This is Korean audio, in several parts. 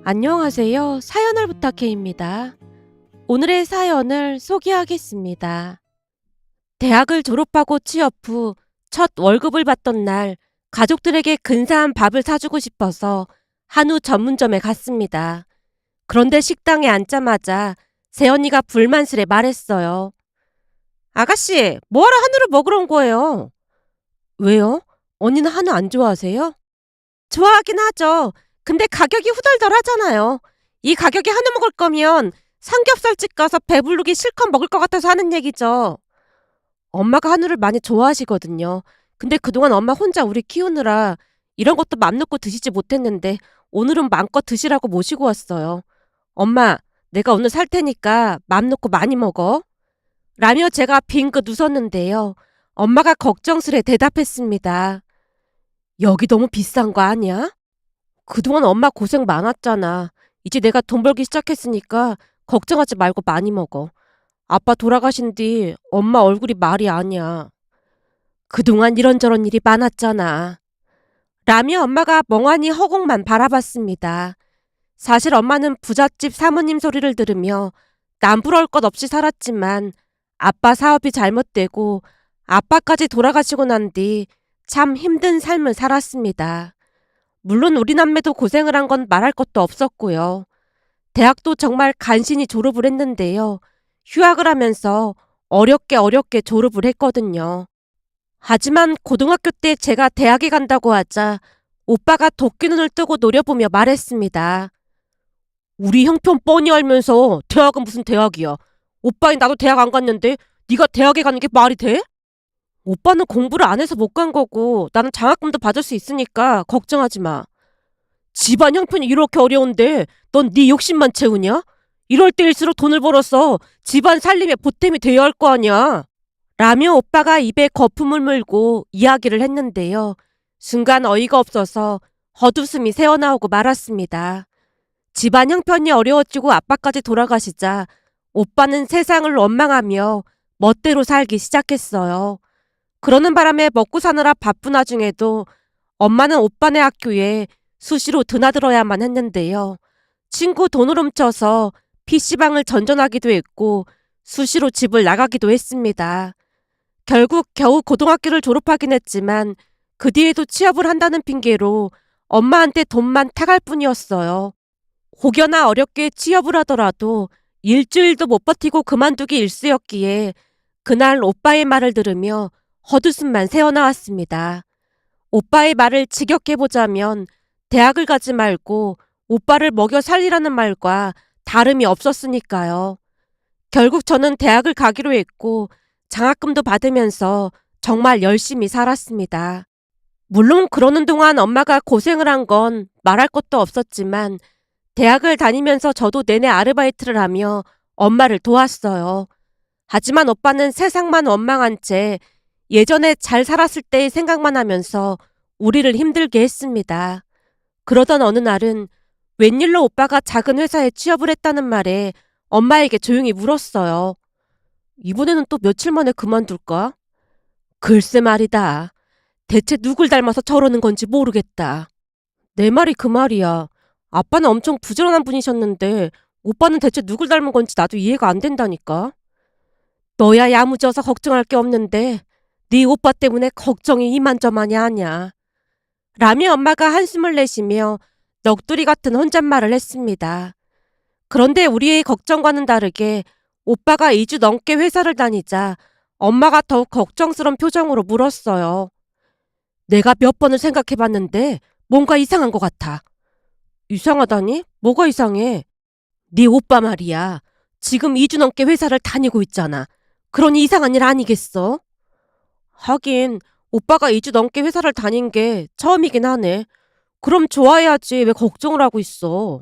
안녕하세요. 사연을 부탁해입니다. 오늘의 사연을 소개하겠습니다. 대학을 졸업하고 취업 후 첫 월급을 받던 날 가족들에게 근사한 밥을 사주고 싶어서 한우 전문점에 갔습니다. 그런데 식당에 앉자마자 새언니가 불만스레 말했어요. 아가씨, 뭐하러 한우를 먹으러 온 거예요? 왜요? 언니는 한우 안 좋아하세요? 좋아하긴 하죠. 근데 가격이 후덜덜하잖아요. 이 가격에 한우 먹을 거면 삼겹살집 가서 배부르기 실컷 먹을 것 같아서 하는 얘기죠. 엄마가 한우를 많이 좋아하시거든요. 근데 그동안 엄마 혼자 우리 키우느라 이런 것도 맘 놓고 드시지 못했는데 오늘은 마음껏 드시라고 모시고 왔어요. 엄마, 내가 오늘 살 테니까 맘 놓고 많이 먹어. 라며 제가 빙긋 웃었는데요. 엄마가 걱정스레 대답했습니다. 여기 너무 비싼 거 아니야? 그동안 엄마 고생 많았잖아. 이제 내가 돈 벌기 시작했으니까 걱정하지 말고 많이 먹어. 아빠 돌아가신 뒤 엄마 얼굴이 말이 아니야. 그동안 이런저런 일이 많았잖아. 라며 엄마가 멍하니 허공만 바라봤습니다. 사실 엄마는 부잣집 사모님 소리를 들으며 남부러울 것 없이 살았지만 아빠 사업이 잘못되고 아빠까지 돌아가시고 난 뒤 참 힘든 삶을 살았습니다. 물론 우리 남매도 고생을 한 건 말할 것도 없었고요. 대학도 정말 간신히 졸업을 했는데요. 휴학을 하면서 어렵게 졸업을 했거든요. 하지만 고등학교 때 제가 대학에 간다고 하자 오빠가 도끼 눈을 뜨고 노려보며 말했습니다. 우리 형편 뻔히 알면서 대학은 무슨 대학이야. 오빠인 나도 대학 안 갔는데 네가 대학에 가는 게 말이 돼? 오빠는 공부를 안 해서 못 간 거고 나는 장학금도 받을 수 있으니까 걱정하지 마. 집안 형편이 이렇게 어려운데 넌 네 욕심만 채우냐? 이럴 때일수록 돈을 벌어서 집안 살림에 보탬이 되어야 할 거 아니야. 라며 오빠가 입에 거품을 물고 이야기를 했는데요. 순간 어이가 없어서 헛웃음이 새어나오고 말았습니다. 집안 형편이 어려워지고 아빠까지 돌아가시자 오빠는 세상을 원망하며 멋대로 살기 시작했어요. 그러는 바람에 먹고 사느라 바쁜 와중에도 엄마는 오빠네 학교에 수시로 드나들어야만 했는데요. 친구 돈을 훔쳐서 PC방을 전전하기도 했고 수시로 집을 나가기도 했습니다. 결국 겨우 고등학교를 졸업하긴 했지만 그 뒤에도 취업을 한다는 핑계로 엄마한테 돈만 타갈 뿐이었어요. 혹여나 어렵게 취업을 하더라도 일주일도 못 버티고 그만두기 일쑤였기에 그날 오빠의 말을 들으며 헛웃음만 새어나왔습니다. 오빠의 말을 직역해보자면 대학을 가지 말고 오빠를 먹여 살리라는 말과 다름이 없었으니까요. 결국 저는 대학을 가기로 했고 장학금도 받으면서 정말 열심히 살았습니다. 물론 그러는 동안 엄마가 고생을 한 건 말할 것도 없었지만 대학을 다니면서 저도 내내 아르바이트를 하며 엄마를 도왔어요. 하지만 오빠는 세상만 원망한 채 예전에 잘 살았을 때의 생각만 하면서 우리를 힘들게 했습니다. 그러던 어느 날은 웬일로 오빠가 작은 회사에 취업을 했다는 말에 엄마에게 조용히 물었어요. 이번에는 또 며칠 만에 그만둘까? 글쎄 말이다. 대체 누굴 닮아서 저러는 건지 모르겠다. 내 말이 그 말이야. 아빠는 엄청 부지런한 분이셨는데 오빠는 대체 누굴 닮은 건지 나도 이해가 안 된다니까. 너야 야무져서 걱정할 게 없는데 네 오빠 때문에 걱정이 이만저만이 아니야. 라며 엄마가 한숨을 내쉬며 넋두리 같은 혼잣말을 했습니다. 그런데 우리의 걱정과는 다르게 오빠가 2주 넘게 회사를 다니자 엄마가 더욱 걱정스런 표정으로 물었어요. 내가 몇 번을 생각해봤는데 뭔가 이상한 것 같아. 이상하다니? 뭐가 이상해? 네 오빠 말이야. 지금 2주 넘게 회사를 다니고 있잖아. 그러니 이상한 일 아니겠어? 하긴 오빠가 2주 넘게 회사를 다닌 게 처음이긴 하네. 그럼 좋아해야지 왜 걱정을 하고 있어.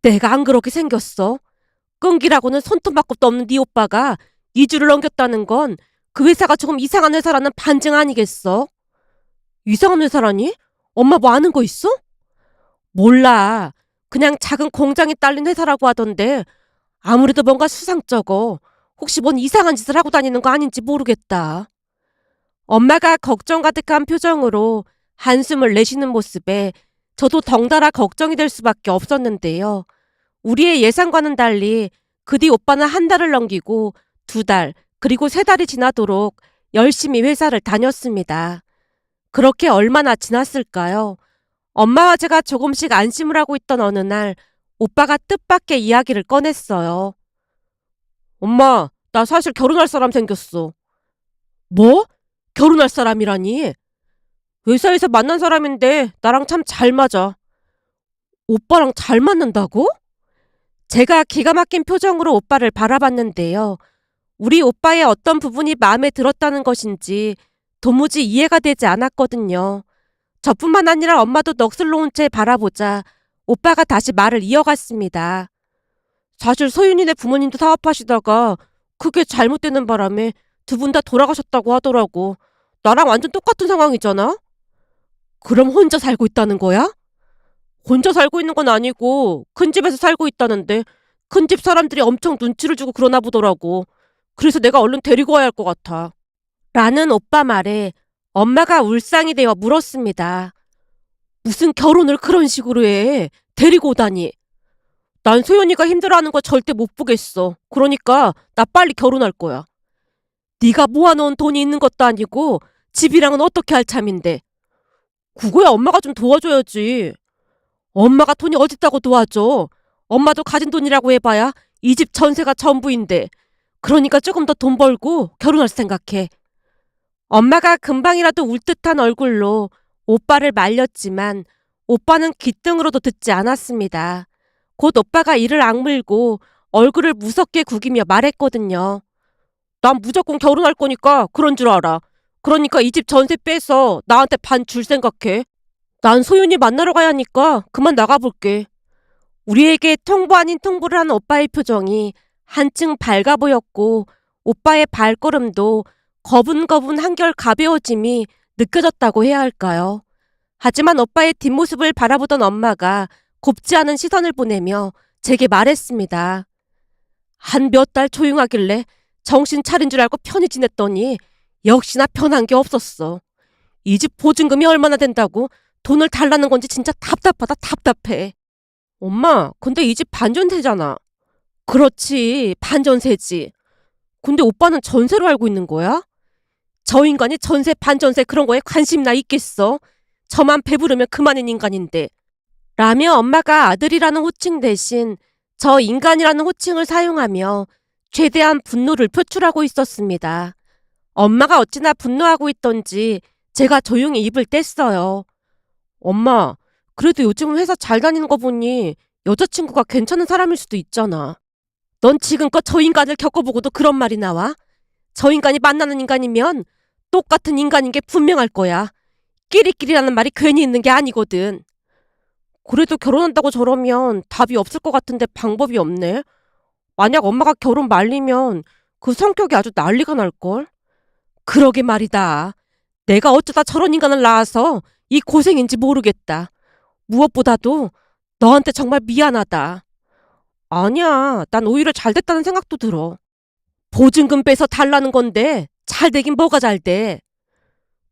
내가 안 그렇게 생겼어. 끈기라고는 손톱만큼도 없는 네 오빠가 2주를 넘겼다는 건 그 회사가 조금 이상한 회사라는 반증 아니겠어? 이상한 회사라니? 엄마 뭐 아는 거 있어? 몰라. 그냥 작은 공장이 딸린 회사라고 하던데 아무래도 뭔가 수상쩍어. 혹시 뭔 이상한 짓을 하고 다니는 거 아닌지 모르겠다. 엄마가 걱정 가득한 표정으로 한숨을 내쉬는 모습에 저도 덩달아 걱정이 될 수밖에 없었는데요. 우리의 예상과는 달리 그 뒤 오빠는 한 달을 넘기고 두 달, 그리고 세 달이 지나도록 열심히 회사를 다녔습니다. 그렇게 얼마나 지났을까요? 엄마와 제가 조금씩 안심을 하고 있던 어느 날 오빠가 뜻밖의 이야기를 꺼냈어요. 엄마, 나 사실 결혼할 사람 생겼어. 뭐? 결혼할 사람이라니? 회사에서 만난 사람인데 나랑 참 잘 맞아. 오빠랑 잘 맞는다고? 제가 기가 막힌 표정으로 오빠를 바라봤는데요. 우리 오빠의 어떤 부분이 마음에 들었다는 것인지 도무지 이해가 되지 않았거든요. 저뿐만 아니라 엄마도 넋을 놓은 채 바라보자 오빠가 다시 말을 이어갔습니다. 사실 소윤이네 부모님도 사업하시다가 그게 잘못되는 바람에 두 분 다 돌아가셨다고 하더라고. 나랑 완전 똑같은 상황이잖아? 그럼 혼자 살고 있다는 거야? 혼자 살고 있는 건 아니고 큰 집에서 살고 있다는데 큰 집 사람들이 엄청 눈치를 주고 그러나 보더라고. 그래서 내가 얼른 데리고 와야 할 것 같아. 라는 오빠 말에 엄마가 울상이 되어 물었습니다. 무슨 결혼을 그런 식으로 해? 데리고 오다니. 난 소연이가 힘들어하는 거 절대 못 보겠어. 그러니까 나 빨리 결혼할 거야. 네가 모아놓은 돈이 있는 것도 아니고 집이랑은 어떻게 할 참인데. 그거야 엄마가 좀 도와줘야지. 엄마가 돈이 어딨다고 도와줘. 엄마도 가진 돈이라고 해봐야 이 집 전세가 전부인데. 그러니까 조금 더 돈 벌고 결혼할 생각해. 엄마가 금방이라도 울 듯한 얼굴로 오빠를 말렸지만 오빠는 귓등으로도 듣지 않았습니다. 곧 오빠가 이를 악물고 얼굴을 무섭게 구기며 말했거든요. 난 무조건 결혼할 거니까 그런 줄 알아. 그러니까 이 집 전세 빼서 나한테 반 줄 생각해. 난 소윤이 만나러 가야 하니까 그만 나가볼게. 우리에게 통보 아닌 통보를 하는 오빠의 표정이 한층 밝아 보였고 오빠의 발걸음도 거분거분 한결 가벼워짐이 느껴졌다고 해야 할까요? 하지만 오빠의 뒷모습을 바라보던 엄마가 곱지 않은 시선을 보내며 제게 말했습니다. 한 몇 달 조용하길래 정신 차린 줄 알고 편히 지냈더니 역시나 편한 게 없었어. 이 집 보증금이 얼마나 된다고 돈을 달라는 건지 진짜 답답하다 답답해. 엄마, 근데 이 집 반전세잖아. 그렇지, 반전세지. 근데 오빠는 전세로 알고 있는 거야? 저 인간이 전세 반전세 그런 거에 관심나 있겠어? 저만 배부르면 그만인 인간인데. 라며 엄마가 아들이라는 호칭 대신 저 인간이라는 호칭을 사용하며 최대한 분노를 표출하고 있었습니다. 엄마가 어찌나 분노하고 있던지 제가 조용히 입을 뗐어요. 엄마, 그래도 요즘 회사 잘 다니는 거 보니 여자친구가 괜찮은 사람일 수도 있잖아. 넌 지금껏 저 인간을 겪어보고도 그런 말이 나와? 저 인간이 만나는 인간이면 똑같은 인간인 게 분명할 거야. 끼리끼리라는 말이 괜히 있는 게 아니거든. 그래도 결혼한다고 저러면 답이 없을 것 같은데 방법이 없네. 만약 엄마가 결혼 말리면 그 성격이 아주 난리가 날걸? 그러게 말이다. 내가 어쩌다 저런 인간을 낳아서 이 고생인지 모르겠다. 무엇보다도 너한테 정말 미안하다. 아니야, 난 오히려 잘 됐다는 생각도 들어. 보증금 빼서 달라는 건데 잘 되긴 뭐가 잘 돼.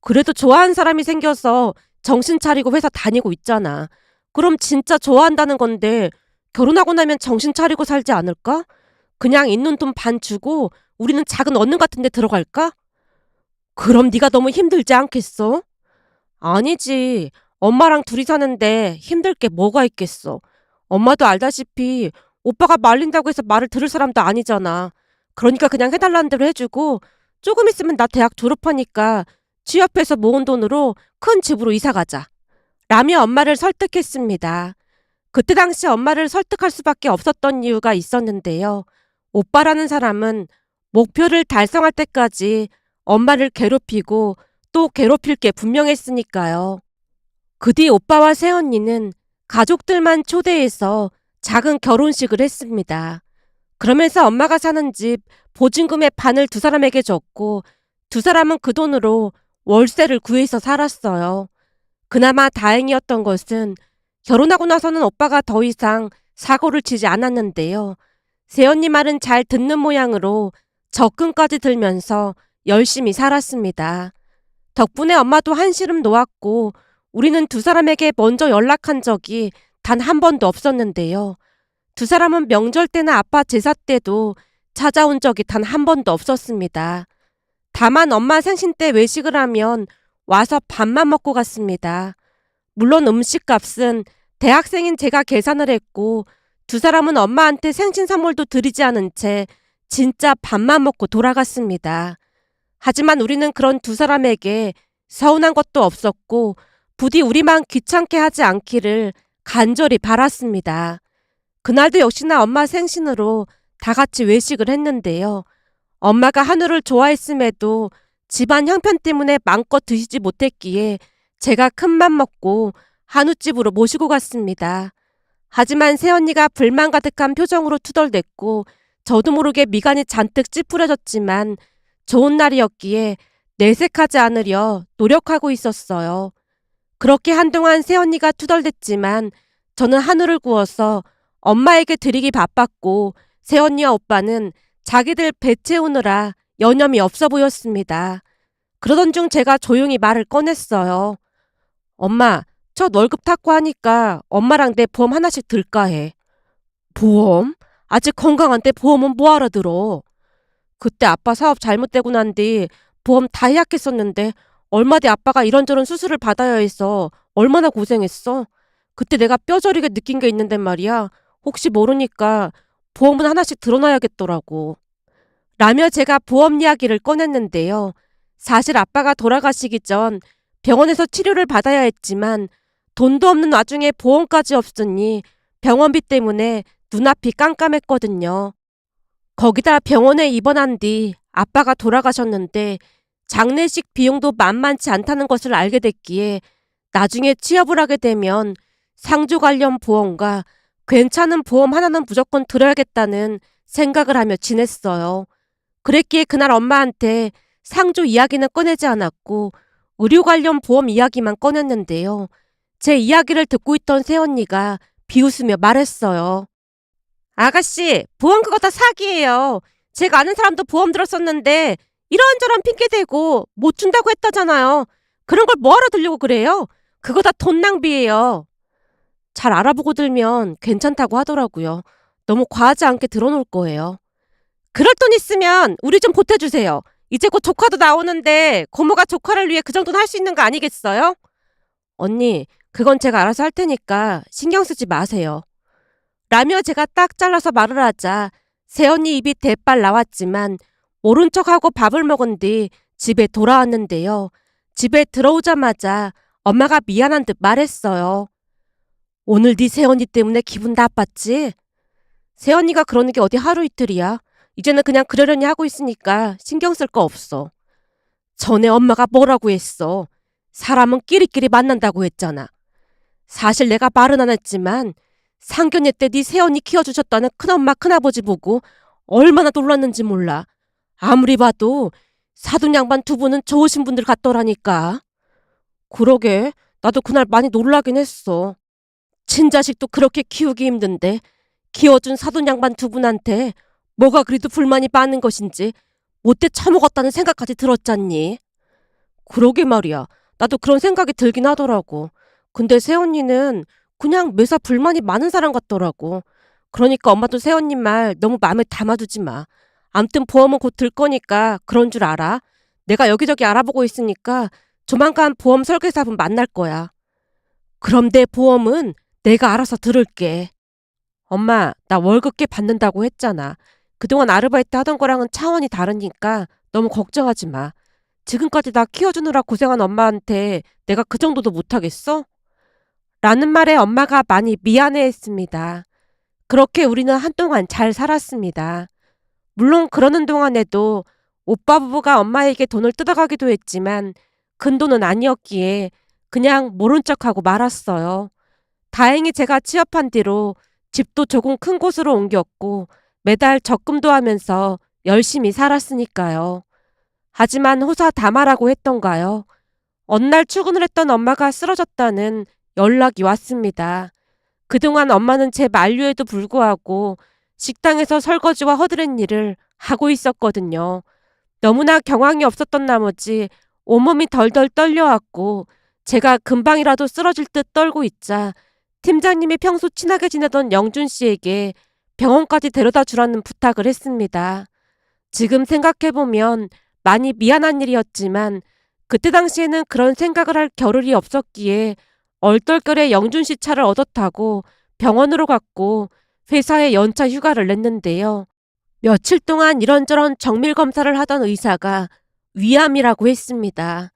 그래도 좋아하는 사람이 생겨서 정신 차리고 회사 다니고 있잖아. 그럼 진짜 좋아한다는 건데 결혼하고 나면 정신 차리고 살지 않을까? 그냥 있는 돈 반 주고 우리는 작은 원룸 같은 데 들어갈까? 그럼 네가 너무 힘들지 않겠어? 아니지. 엄마랑 둘이 사는데 힘들 게 뭐가 있겠어. 엄마도 알다시피 오빠가 말린다고 해서 말을 들을 사람도 아니잖아. 그러니까 그냥 해달라는 대로 해주고 조금 있으면 나 대학 졸업하니까 취업해서 모은 돈으로 큰 집으로 이사 가자. 라며 엄마를 설득했습니다. 그때 당시 엄마를 설득할 수밖에 없었던 이유가 있었는데요. 오빠라는 사람은 목표를 달성할 때까지 엄마를 괴롭히고 또 괴롭힐 게 분명했으니까요. 그 뒤 오빠와 새언니는 가족들만 초대해서 작은 결혼식을 했습니다. 그러면서 엄마가 사는 집 보증금의 반을 두 사람에게 줬고 두 사람은 그 돈으로 월세를 구해서 살았어요. 그나마 다행이었던 것은 결혼하고 나서는 오빠가 더 이상 사고를 치지 않았는데요. 새언니 말은 잘 듣는 모양으로 적금까지 들면서 열심히 살았습니다. 덕분에 엄마도 한시름 놓았고 우리는 두 사람에게 먼저 연락한 적이 단 한 번도 없었는데요. 두 사람은 명절 때나 아빠 제사 때도 찾아온 적이 단 한 번도 없었습니다. 다만 엄마 생신 때 외식을 하면 와서 밥만 먹고 갔습니다. 물론 음식값은 대학생인 제가 계산을 했고 두 사람은 엄마한테 생신 선물도 드리지 않은 채 진짜 밥만 먹고 돌아갔습니다. 하지만 우리는 그런 두 사람에게 서운한 것도 없었고 부디 우리만 귀찮게 하지 않기를 간절히 바랐습니다. 그날도 역시나 엄마 생신으로 다 같이 외식을 했는데요. 엄마가 한우를 좋아했음에도 집안 형편 때문에 마음껏 드시지 못했기에 제가 큰맘 먹고 한우집으로 모시고 갔습니다. 하지만 새언니가 불만 가득한 표정으로 투덜댔고 저도 모르게 미간이 잔뜩 찌푸려졌지만 좋은 날이었기에 내색하지 않으려 노력하고 있었어요. 그렇게 한동안 새언니가 투덜댔지만 저는 한우를 구워서 엄마에게 드리기 바빴고 새언니와 오빠는 자기들 배 채우느라 여념이 없어 보였습니다. 그러던 중 제가 조용히 말을 꺼냈어요. 엄마, 첫 월급 탔고 하니까 엄마랑 내 보험 하나씩 들까 해. 보험? 아직 건강한데 보험은 뭐하러 들어? 그때 아빠 사업 잘못되고 난 뒤 보험 다 예약했었는데 얼마 뒤 아빠가 이런저런 수술을 받아야 해서 얼마나 고생했어. 그때 내가 뼈저리게 느낀 게 있는데 말이야. 혹시 모르니까 보험은 하나씩 들어놔야겠더라고. 라며 제가 보험 이야기를 꺼냈는데요. 사실 아빠가 돌아가시기 전 병원에서 치료를 받아야 했지만 돈도 없는 와중에 보험까지 없으니 병원비 때문에 눈앞이 깜깜했거든요. 거기다 병원에 입원한 뒤 아빠가 돌아가셨는데 장례식 비용도 만만치 않다는 것을 알게 됐기에 나중에 취업을 하게 되면 상조 관련 보험과 괜찮은 보험 하나는 무조건 들어야겠다는 생각을 하며 지냈어요. 그랬기에 그날 엄마한테 상조 이야기는 꺼내지 않았고 의료 관련 보험 이야기만 꺼냈는데요. 제 이야기를 듣고 있던 새언니가 비웃으며 말했어요. 아가씨, 보험 그거 다 사기예요. 제가 아는 사람도 보험 들었었는데 이런저런 핑계대고 못 준다고 했다잖아요. 그런 걸 뭐하러 들려고 그래요? 그거 다 돈 낭비예요. 잘 알아보고 들면 괜찮다고 하더라고요. 너무 과하지 않게 들어놓을 거예요. 그럴 돈 있으면 우리 좀 보태주세요. 이제 곧 조카도 나오는데 고모가 조카를 위해 그 정도는 할 수 있는 거 아니겠어요? 언니, 그건 제가 알아서 할 테니까 신경 쓰지 마세요. 라며 제가 딱 잘라서 말을 하자 새언니 입이 대빨 나왔지만 모른 척하고 밥을 먹은 뒤 집에 돌아왔는데요. 집에 들어오자마자 엄마가 미안한 듯 말했어요. 오늘 네 새언니 때문에 기분 나빴지? 새언니가 그러는 게 어디 하루 이틀이야. 이제는 그냥 그러려니 하고 있으니까 신경 쓸 거 없어. 전에 엄마가 뭐라고 했어. 사람은 끼리끼리 만난다고 했잖아. 사실 내가 말은 안 했지만 상견례 때 네 새언니 키워주셨다는 큰엄마 큰아버지 보고 얼마나 놀랐는지 몰라. 아무리 봐도 사돈 양반 두 분은 좋으신 분들 같더라니까. 그러게 나도 그날 많이 놀라긴 했어. 친자식도 그렇게 키우기 힘든데 키워준 사돈 양반 두 분한테 뭐가 그리도 불만이 많은 것인지 못돼 처먹었다는 생각까지 들었잖니. 그러게 말이야. 나도 그런 생각이 들긴 하더라고. 근데 새언니는 그냥 매사 불만이 많은 사람 같더라고. 그러니까 엄마도 새언니 말 너무 마음에 담아두지 마. 암튼 보험은 곧 들 거니까 그런 줄 알아. 내가 여기저기 알아보고 있으니까 조만간 보험 설계사분 만날 거야. 그럼 내 보험은 내가 알아서 들을게. 엄마, 나 월급계 받는다고 했잖아. 그동안 아르바이트 하던 거랑은 차원이 다르니까 너무 걱정하지 마. 지금까지 나 키워주느라 고생한 엄마한테 내가 그 정도도 못하겠어? 라는 말에 엄마가 많이 미안해했습니다. 그렇게 우리는 한동안 잘 살았습니다. 물론 그러는 동안에도 오빠 부부가 엄마에게 돈을 뜯어가기도 했지만 큰돈은 아니었기에 그냥 모른 척하고 말았어요. 다행히 제가 취업한 뒤로 집도 조금 큰 곳으로 옮겼고 매달 적금도 하면서 열심히 살았으니까요. 하지만 호사다마라고 했던가요. 어느 날 출근을 했던 엄마가 쓰러졌다는 연락이 왔습니다. 그동안 엄마는 제 만류에도 불구하고 식당에서 설거지와 허드렛 일을 하고 있었거든요. 너무나 경황이 없었던 나머지 온몸이 덜덜 떨려왔고 제가 금방이라도 쓰러질 듯 떨고 있자 팀장님이 평소 친하게 지내던 영준 씨에게 병원까지 데려다 주라는 부탁을 했습니다. 지금 생각해보면 많이 미안한 일이었지만 그때 당시에는 그런 생각을 할 겨를이 없었기에 얼떨결에 영준 씨 차를 얻어 타고 병원으로 갔고 회사에 연차 휴가를 냈는데요. 며칠 동안 이런저런 정밀 검사를 하던 의사가 위암이라고 했습니다.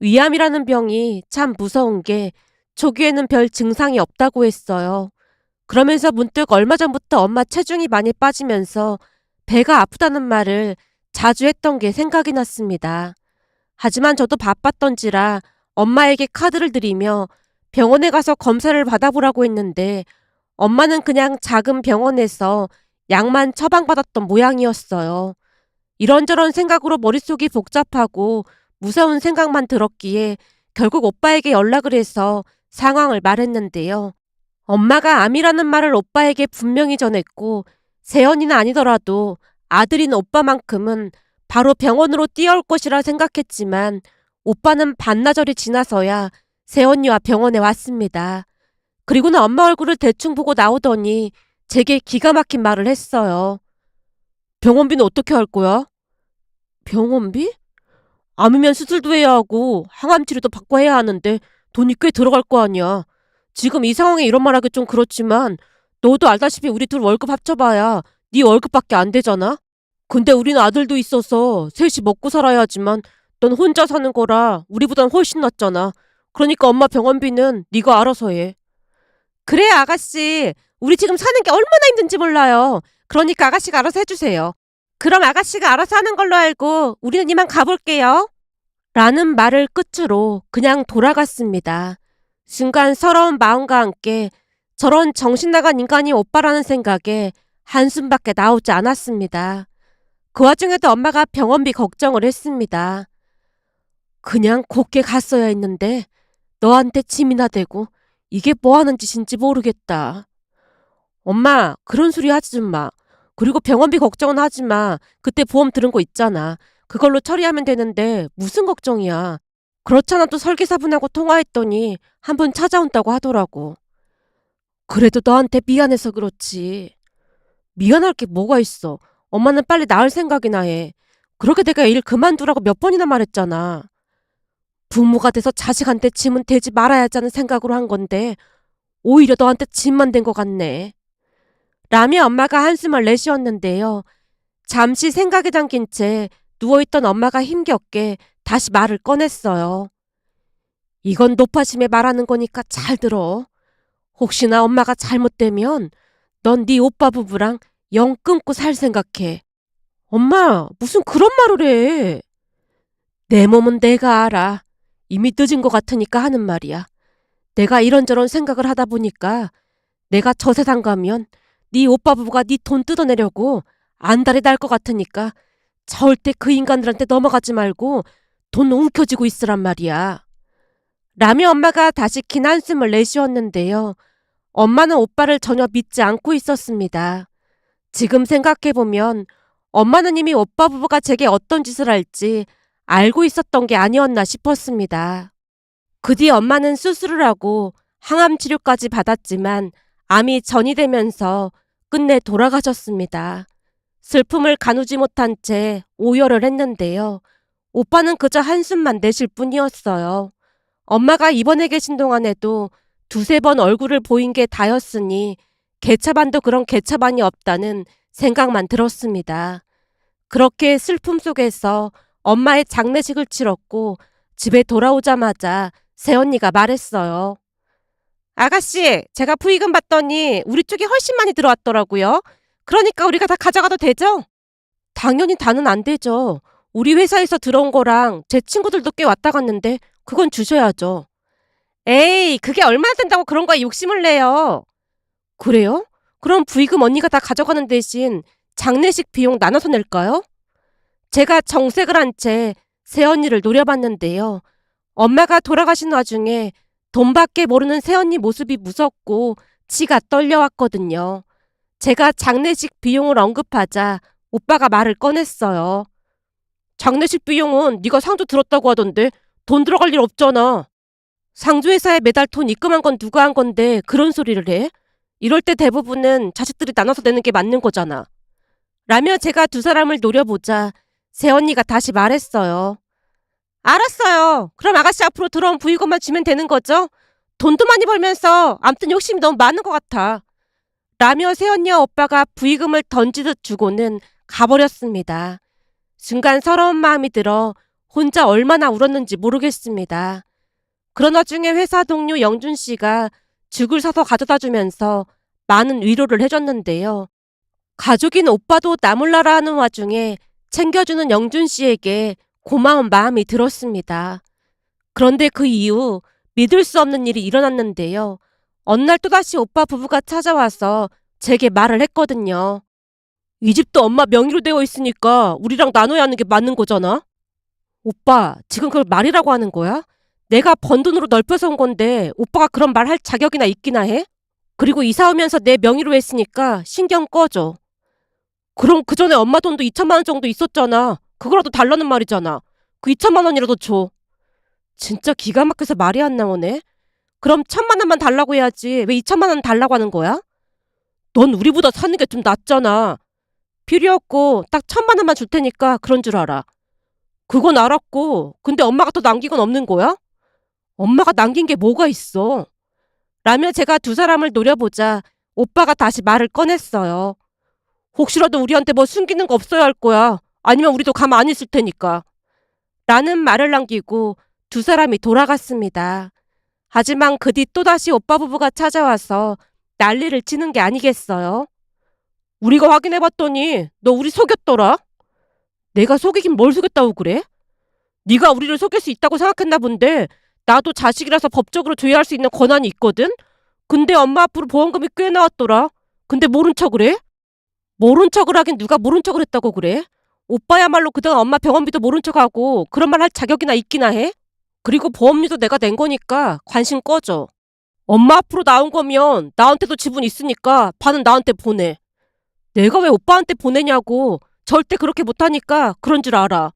위암이라는 병이 참 무서운 게 초기에는 별 증상이 없다고 했어요. 그러면서 문득 얼마 전부터 엄마 체중이 많이 빠지면서 배가 아프다는 말을 자주 했던 게 생각이 났습니다. 하지만 저도 바빴던지라 엄마에게 카드를 드리며 병원에 가서 검사를 받아보라고 했는데 엄마는 그냥 작은 병원에서 약만 처방받았던 모양이었어요. 이런저런 생각으로 머릿속이 복잡하고 무서운 생각만 들었기에 결국 오빠에게 연락을 해서 상황을 말했는데요. 엄마가 암이라는 말을 오빠에게 분명히 전했고 세연이는 아니더라도 아들인 오빠만큼은 바로 병원으로 뛰어올 것이라 생각했지만 오빠는 반나절이 지나서야 세연이와 병원에 왔습니다. 그리고는 엄마 얼굴을 대충 보고 나오더니 제게 기가 막힌 말을 했어요. 병원비는 어떻게 할 거야? 병원비? 암이면 수술도 해야 하고 항암 치료도 받고 해야 하는데 돈이 꽤 들어갈 거 아니야. 지금 이 상황에 이런 말 하기 좀 그렇지만 너도 알다시피 우리 둘 월급 합쳐봐야 네 월급밖에 안 되잖아? 근데 우리는 아들도 있어서 셋이 먹고 살아야 하지만 넌 혼자 사는 거라 우리보단 훨씬 낫잖아. 그러니까 엄마 병원비는 네가 알아서 해. 그래 아가씨. 우리 지금 사는 게 얼마나 힘든지 몰라요. 그러니까 아가씨가 알아서 해주세요. 그럼 아가씨가 알아서 하는 걸로 알고 우리는 이만 가볼게요. 라는 말을 끝으로 그냥 돌아갔습니다. 순간 서러운 마음과 함께 저런 정신나간 인간이 오빠라는 생각에 한숨밖에 나오지 않았습니다. 그 와중에도 엄마가 병원비 걱정을 했습니다. 그냥 곱게 갔어야 했는데 너한테 짐이나 대고 이게 뭐하는 짓인지 모르겠다. 엄마 그런 소리 하지 좀 마. 그리고 병원비 걱정은 하지 마. 그때 보험 들은 거 있잖아. 그걸로 처리하면 되는데 무슨 걱정이야. 그렇잖아 또 설계사분하고 통화했더니 한 번 찾아온다고 하더라고. 그래도 너한테 미안해서 그렇지. 미안할 게 뭐가 있어. 엄마는 빨리 나을 생각이나 해. 그렇게 내가 일 그만두라고 몇 번이나 말했잖아. 부모가 돼서 자식한테 짐은 되지 말아야지 하는 생각으로 한 건데 오히려 너한테 짐만 된 것 같네. 라며 엄마가 한숨을 내쉬었는데요. 잠시 생각에 잠긴 채 누워있던 엄마가 힘겹게 다시 말을 꺼냈어요. 이건 노파심에 말하는 거니까 잘 들어. 혹시나 엄마가 잘못되면 넌 네 오빠 부부랑 영 끊고 살 생각해. 엄마 무슨 그런 말을 해. 내 몸은 내가 알아. 이미 늦은 것 같으니까 하는 말이야. 내가 이런저런 생각을 하다 보니까 내가 저 세상 가면 네 오빠 부부가 네 돈 뜯어내려고 안달이 날 것 같으니까 절대 그 인간들한테 넘어가지 말고 돈 움켜쥐고 있으란 말이야. 라며 엄마가 다시 긴 한숨을 내쉬었는데요. 엄마는 오빠를 전혀 믿지 않고 있었습니다. 지금 생각해보면 엄마는 이미 오빠 부부가 제게 어떤 짓을 할지 알고 있었던 게 아니었나 싶었습니다. 그 뒤 엄마는 수술을 하고 항암 치료까지 받았지만 암이 전이되면서 끝내 돌아가셨습니다. 슬픔을 가누지 못한 채 오열을 했는데요. 오빠는 그저 한숨만 내쉴 뿐이었어요. 엄마가 입원해 계신 동안에도 두세 번 얼굴을 보인 게 다였으니 개차반도 그런 개차반이 없다는 생각만 들었습니다. 그렇게 슬픔 속에서 엄마의 장례식을 치렀고 집에 돌아오자마자 새언니가 말했어요. 아가씨, 제가 부의금 받더니 우리 쪽이 훨씬 많이 들어왔더라고요. 그러니까 우리가 다 가져가도 되죠? 당연히 다는 안 되죠. 우리 회사에서 들어온 거랑 제 친구들도 꽤 왔다 갔는데 그건 주셔야죠. 에이, 그게 얼마나 된다고 그런 거에 욕심을 내요. 그래요? 그럼 부의금 언니가 다 가져가는 대신 장례식 비용 나눠서 낼까요? 제가 정색을 한 채 새언니를 노려봤는데요. 엄마가 돌아가신 와중에 돈밖에 모르는 새언니 모습이 무섭고 치가 떨려왔거든요. 제가 장례식 비용을 언급하자 오빠가 말을 꺼냈어요. 장례식 비용은 네가 상주 들었다고 하던데 돈 들어갈 일 없잖아. 상조회사에 매달 돈 입금한 건 누가 한 건데 그런 소리를 해? 이럴 때 대부분은 자식들이 나눠서 내는 게 맞는 거잖아. 라며 제가 두 사람을 노려보자 새언니가 다시 말했어요. 알았어요. 그럼 아가씨 앞으로 들어온 부익금만 주면 되는 거죠? 돈도 많이 벌면서 암튼 욕심이 너무 많은 것 같아. 라며 새언니와 오빠가 부익금을 던지듯 주고는 가버렸습니다. 순간 서러운 마음이 들어 혼자 얼마나 울었는지 모르겠습니다. 그런 와중에 회사 동료 영준 씨가 죽을 사서 가져다 주면서 많은 위로를 해줬는데요. 가족인 오빠도 나몰라라 하는 와중에 챙겨주는 영준 씨에게 고마운 마음이 들었습니다. 그런데 그 이후 믿을 수 없는 일이 일어났는데요. 어느 날 또다시 오빠 부부가 찾아와서 제게 말을 했거든요. 이 집도 엄마 명의로 되어 있으니까 우리랑 나눠야 하는 게 맞는 거잖아? 오빠, 지금 그걸 말이라고 하는 거야? 내가 번 돈으로 넓혀서 온 건데 오빠가 그런 말 할 자격이나 있기나 해? 그리고 이사 오면서 내 명의로 했으니까 신경 꺼줘. 그럼 그 전에 엄마 돈도 2천만 원 정도 있었잖아. 그거라도 달라는 말이잖아. 그 2천만 원이라도 줘. 진짜 기가 막혀서 말이 안 나오네. 그럼 1천만 원만 달라고 해야지. 왜 2천만 원 달라고 하는 거야? 넌 우리보다 사는 게 좀 낫잖아. 필요 없고 딱 1천만 원만 줄 테니까 그런 줄 알아. 그건 알았고 근데 엄마가 더 남긴 건 없는 거야? 엄마가 남긴 게 뭐가 있어? 라며 제가 두 사람을 노려보자 오빠가 다시 말을 꺼냈어요. 혹시라도 우리한테 뭐 숨기는 거 없어야 할 거야. 아니면 우리도 가만 안 있을 테니까. 라는 말을 남기고 두 사람이 돌아갔습니다. 하지만 그 뒤 또다시 오빠 부부가 찾아와서 난리를 치는 게 아니겠어요? 우리가 확인해봤더니 너 우리 속였더라? 내가 속이긴 뭘 속였다고 그래? 네가 우리를 속일 수 있다고 생각했나 본데 나도 자식이라서 법적으로 조회할 수 있는 권한이 있거든? 근데 엄마 앞으로 보험금이 꽤 나왔더라. 근데 모른 척을 해? 모른 척을 하긴 누가 모른 척을 했다고 그래? 오빠야말로 그동안 엄마 병원비도 모른 척하고 그런 말 할 자격이나 있기나 해? 그리고 보험료도 내가 낸 거니까 관심 꺼져. 엄마 앞으로 나온 거면 나한테도 지분 있으니까 반은 나한테 보내. 내가 왜 오빠한테 보내냐고. 절대 그렇게 못하니까 그런 줄 알아.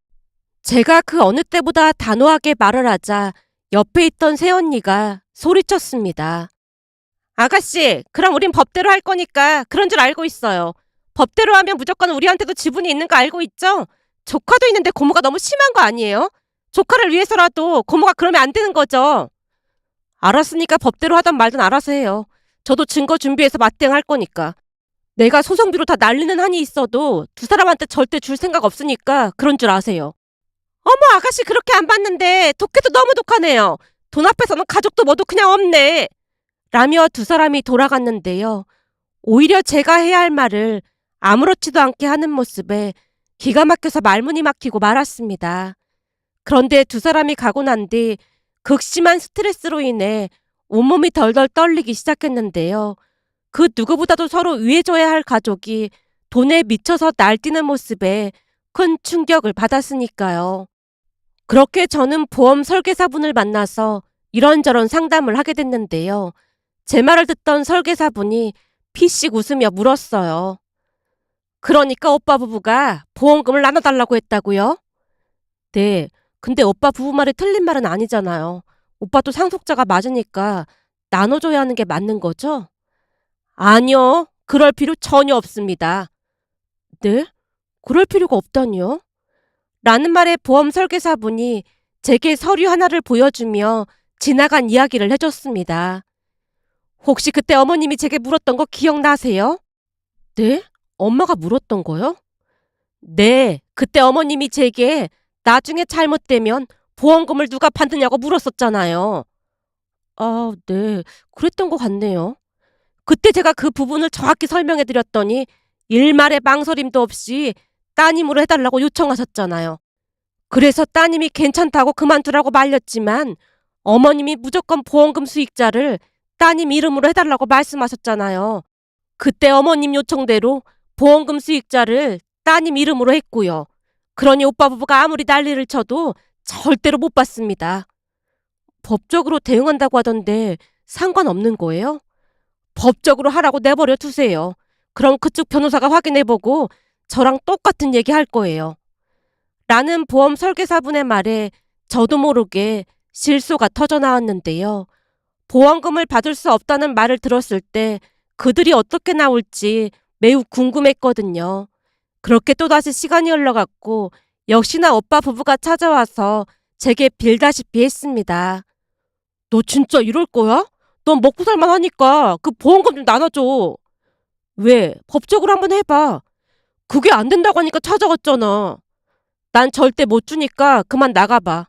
제가 그 어느 때보다 단호하게 말을 하자 옆에 있던 새언니가 소리쳤습니다. 아가씨, 그럼 우린 법대로 할 거니까 그런 줄 알고 있어요. 법대로 하면 무조건 우리한테도 지분이 있는 거 알고 있죠? 조카도 있는데 고모가 너무 심한 거 아니에요? 조카를 위해서라도 고모가 그러면 안 되는 거죠. 알았으니까 법대로 하던 말든 알아서 해요. 저도 증거 준비해서 맞대응할 거니까. 내가 소송비로 다 날리는 한이 있어도 두 사람한테 절대 줄 생각 없으니까 그런 줄 아세요. 어머, 아가씨 그렇게 안 봤는데 독해도 너무 독하네요. 돈 앞에서는 가족도 모두 그냥 없네. 라며 두 사람이 돌아갔는데요. 오히려 제가 해야 할 말을 아무렇지도 않게 하는 모습에 기가 막혀서 말문이 막히고 말았습니다. 그런데 두 사람이 가고 난 뒤 극심한 스트레스로 인해 온몸이 덜덜 떨리기 시작했는데요. 그 누구보다도 서로 위해줘야 할 가족이 돈에 미쳐서 날뛰는 모습에 큰 충격을 받았으니까요. 그렇게 저는 보험 설계사분을 만나서 이런저런 상담을 하게 됐는데요. 제 말을 듣던 설계사분이 피식 웃으며 물었어요. 그러니까 오빠 부부가 보험금을 나눠달라고 했다고요? 네. 근데 오빠 부부 말이 틀린 말은 아니잖아요. 오빠도 상속자가 맞으니까 나눠줘야 하는 게 맞는 거죠? 아니요. 그럴 필요 전혀 없습니다. 네? 그럴 필요가 없다니요? 라는 말에 보험 설계사분이 제게 서류 하나를 보여주며 지나간 이야기를 해줬습니다. 혹시 그때 어머님이 제게 물었던 거 기억나세요? 네? 엄마가 물었던 거요? 네, 그때 어머님이 제게 나중에 잘못되면 보험금을 누가 받느냐고 물었었잖아요. 아, 네. 그랬던 것 같네요. 그때 제가 그 부분을 정확히 설명해 드렸더니 일말의 망설임도 없이 따님으로 해달라고 요청하셨잖아요. 그래서 따님이 괜찮다고 그만두라고 말렸지만 어머님이 무조건 보험금 수익자를 따님 이름으로 해달라고 말씀하셨잖아요. 그때 어머님 요청대로 보험금 수익자를 따님 이름으로 했고요. 그러니 오빠 부부가 아무리 난리를 쳐도 절대로 못 받습니다. 법적으로 대응한다고 하던데 상관없는 거예요? 법적으로 하라고 내버려 두세요. 그럼 그쪽 변호사가 확인해보고 저랑 똑같은 얘기 할 거예요. 라는 보험 설계사분의 말에 저도 모르게 실소가 터져 나왔는데요. 보험금을 받을 수 없다는 말을 들었을 때 그들이 어떻게 나올지 매우 궁금했거든요. 그렇게 또다시 시간이 흘러갔고 역시나 오빠 부부가 찾아와서 제게 빌다시피 했습니다. 너 진짜 이럴 거야? 넌 먹고 살만 하니까 그 보험금 좀 나눠줘. 왜? 법적으로 한번 해봐. 그게 안 된다고 하니까 찾아왔잖아. 난 절대 못 주니까 그만 나가봐.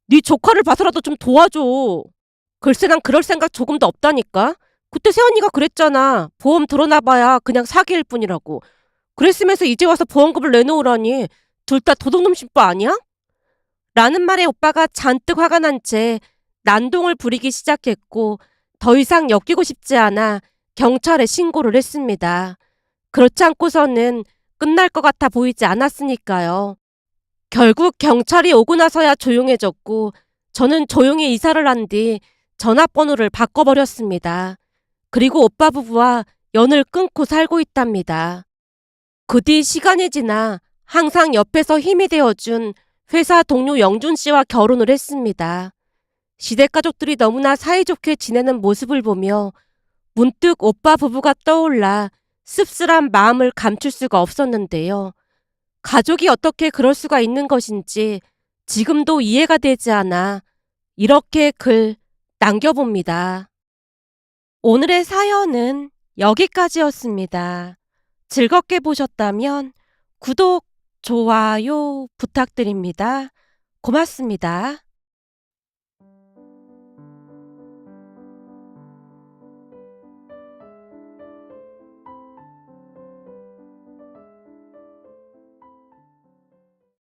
네 조카를 봐서라도 좀 도와줘. 글쎄 난 그럴 생각 조금도 없다니까. 그때 세언니가 그랬잖아. 보험 들어놔봐야 그냥 사기일 뿐이라고. 그랬으면서 이제 와서 보험금을 내놓으라니 둘 다 도둑놈 신부 아니야? 라는 말에 오빠가 잔뜩 화가 난 채 난동을 부리기 시작했고 더 이상 엮이고 싶지 않아 경찰에 신고를 했습니다. 그렇지 않고서는 끝날 것 같아 보이지 않았으니까요. 결국 경찰이 오고 나서야 조용해졌고 저는 조용히 이사를 한 뒤 전화번호를 바꿔버렸습니다. 그리고 오빠 부부와 연을 끊고 살고 있답니다. 그 뒤 시간이 지나 항상 옆에서 힘이 되어준 회사 동료 영준 씨와 결혼을 했습니다. 시댁 가족들이 너무나 사이좋게 지내는 모습을 보며 문득 오빠 부부가 떠올라 씁쓸한 마음을 감출 수가 없었는데요. 가족이 어떻게 그럴 수가 있는 것인지 지금도 이해가 되지 않아 이렇게 글 남겨봅니다. 오늘의 사연은 여기까지였습니다. 즐겁게 보셨다면 구독, 좋아요 부탁드립니다. 고맙습니다.